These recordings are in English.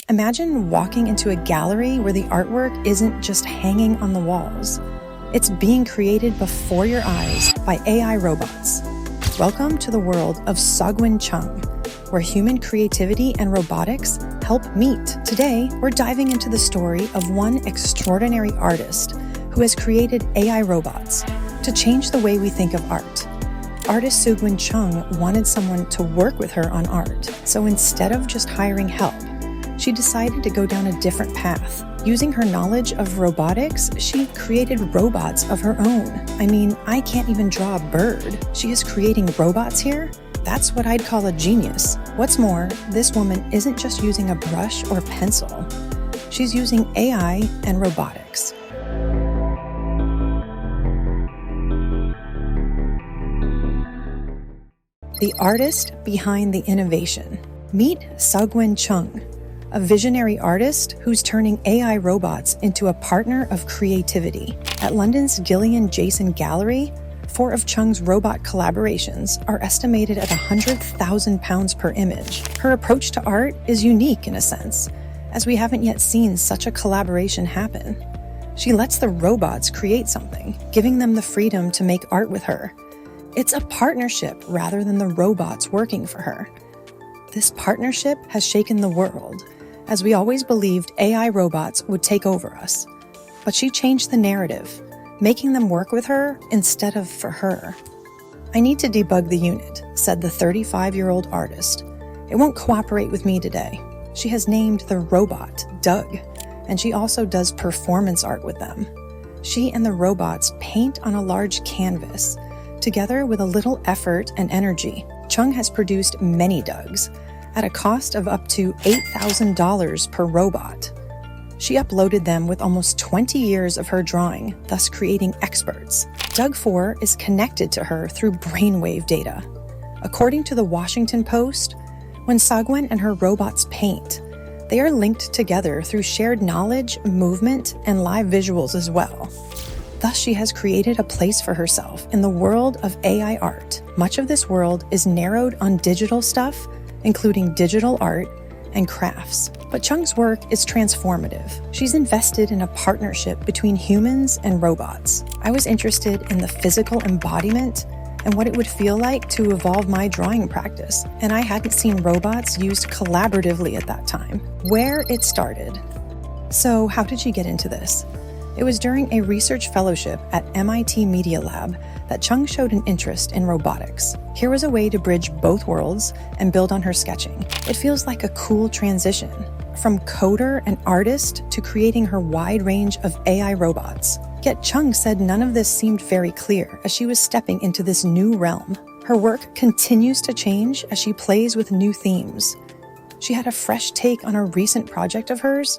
Imagine walking into a gallery where the artwork isn't just hanging on the walls. It's being created before your eyes by AI robots. Welcome to the world of Sougwen Chung, where human creativity and robotics help meet. Today, we're diving into the story of one extraordinary artist who has created AI robots to change the way we think of art. Artist Sougwen Chung wanted someone to work with her on art, so instead of just hiring help, she decided to go down a different path. Using her knowledge of robotics, she created robots of her own. I mean, I can't even draw a bird. She is creating robots here? That's what I'd call a genius. What's more, this woman isn't just using a brush or pencil. She's using AI and robotics. The artist behind the innovation. Meet Sougwen Chung, a visionary artist who's turning AI robots into a partner of creativity. At London's Gillian Jason Gallery, 4 of Chung's robot collaborations are estimated at £100,000 per image. Her approach to art is unique in a sense, as we haven't yet seen such a collaboration happen. She lets the robots create something, giving them the freedom to make art with her. It's a partnership rather than the robots working for her. This partnership has shaken the world, as we always believed AI robots would take over us. But she changed the narrative, making them work with her instead of for her. "I need to debug the unit," said the 35-year-old artist. "It won't cooperate with me today." She has named the robot Doug, and she also does performance art with them. She and the robots paint on a large canvas. Together with a little effort and energy, Chung has produced many Dougs, at a cost of up to $8,000 per robot. She uploaded them with almost 20 years of her drawing, thus creating experts. Doug 4 is connected to her through brainwave data. According to the Washington Post, when Sougwen and her robots paint, they are linked together through shared knowledge, movement, and live visuals as well. Thus, she has created a place for herself in the world of AI art. Much of this world is narrowed on digital stuff, including digital art and crafts. But Chung's work is transformative. She's invested in a partnership between humans and robots. I was interested in the physical embodiment and what it would feel like to evolve my drawing practice, and I hadn't seen robots used collaboratively at that time. Where it started. So how did she get into this? It was during a research fellowship at MIT Media Lab that Chung showed an interest in robotics. Here was a way to bridge both worlds and build on her sketching. It feels like a cool transition, from coder and artist to creating her wide range of AI robots. Yet Chung said none of this seemed very clear as she was stepping into this new realm. Her work continues to change as she plays with new themes. She had a fresh take on a recent project of hers.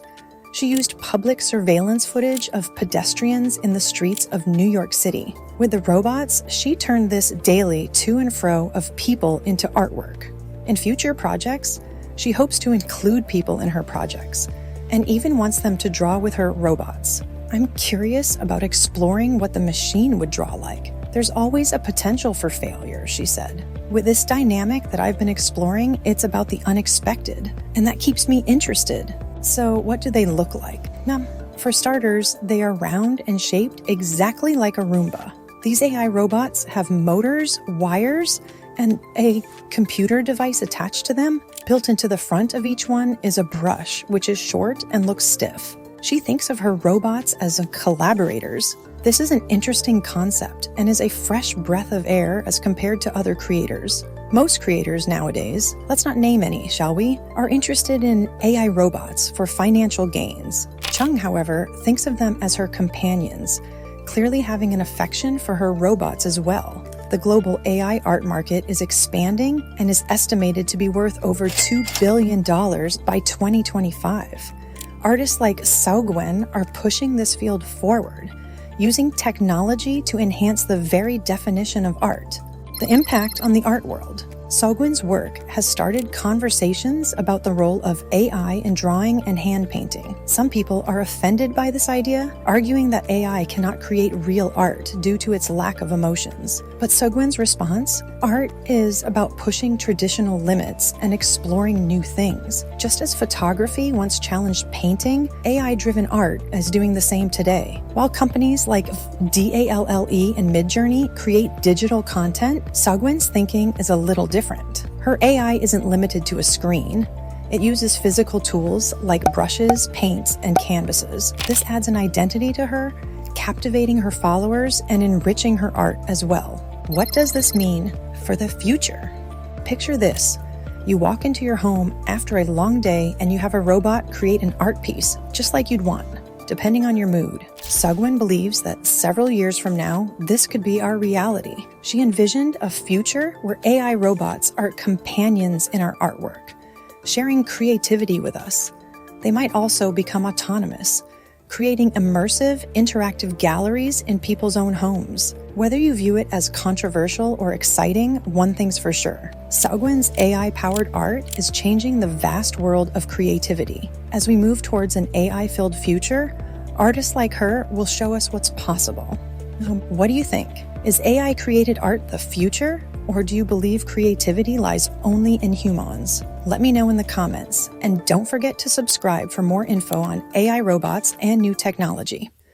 She used public surveillance footage of pedestrians in the streets of New York City. With the robots, she turned this daily to and fro of people into artwork. In future projects, she hopes to include people in her projects, and even wants them to draw with her robots. "I'm curious about exploring what the machine would draw like. There's always a potential for failure," she said. "With this dynamic that I've been exploring, it's about the unexpected, and that keeps me interested." So what do they look like? Now, for starters, they are round and shaped exactly like a Roomba. These AI robots have motors, wires, and a computer device attached to them. Built into the front of each one is a brush, which is short and looks stiff. She thinks of her robots as collaborators. This is an interesting concept and is a fresh breath of air as compared to other creators. Most creators nowadays, let's not name any, shall we, are interested in AI robots for financial gains. Chung, however, thinks of them as her companions, clearly having an affection for her robots as well. The global AI art market is expanding and is estimated to be worth over $2 billion by 2025. Artists like Sougwen are pushing this field forward, using technology to enhance the very definition of art. The impact on the art world. Sougwen's work has started conversations about the role of AI in drawing and hand painting. Some people are offended by this idea, arguing that AI cannot create real art due to its lack of emotions. But Sougwen's response? Art is about pushing traditional limits and exploring new things. Just as photography once challenged painting, AI-driven art is doing the same today. While companies like DALLE and Midjourney create digital content, Sougwen's thinking is a little different. Her AI isn't limited to a screen. It uses physical tools like brushes, paints, and canvases. This adds an identity to her, captivating her followers and enriching her art as well. What does this mean for the future? Picture this. You walk into your home after a long day and you have a robot create an art piece just like you'd want, depending on your mood. Sougwen believes that several years from now, this could be our reality. She envisioned a future where AI robots are companions in our artwork, sharing creativity with us. They might also become autonomous, creating immersive, interactive galleries in people's own homes. Whether you view it as controversial or exciting, one thing's for sure. Sougwen's AI-powered art is changing the vast world of creativity. As we move towards an AI-filled future, artists like her will show us what's possible. What do you think? Is AI-created art the future? Or do you believe creativity lies only in humans? Let me know in the comments. And don't forget to subscribe for more info on AI robots and new technology.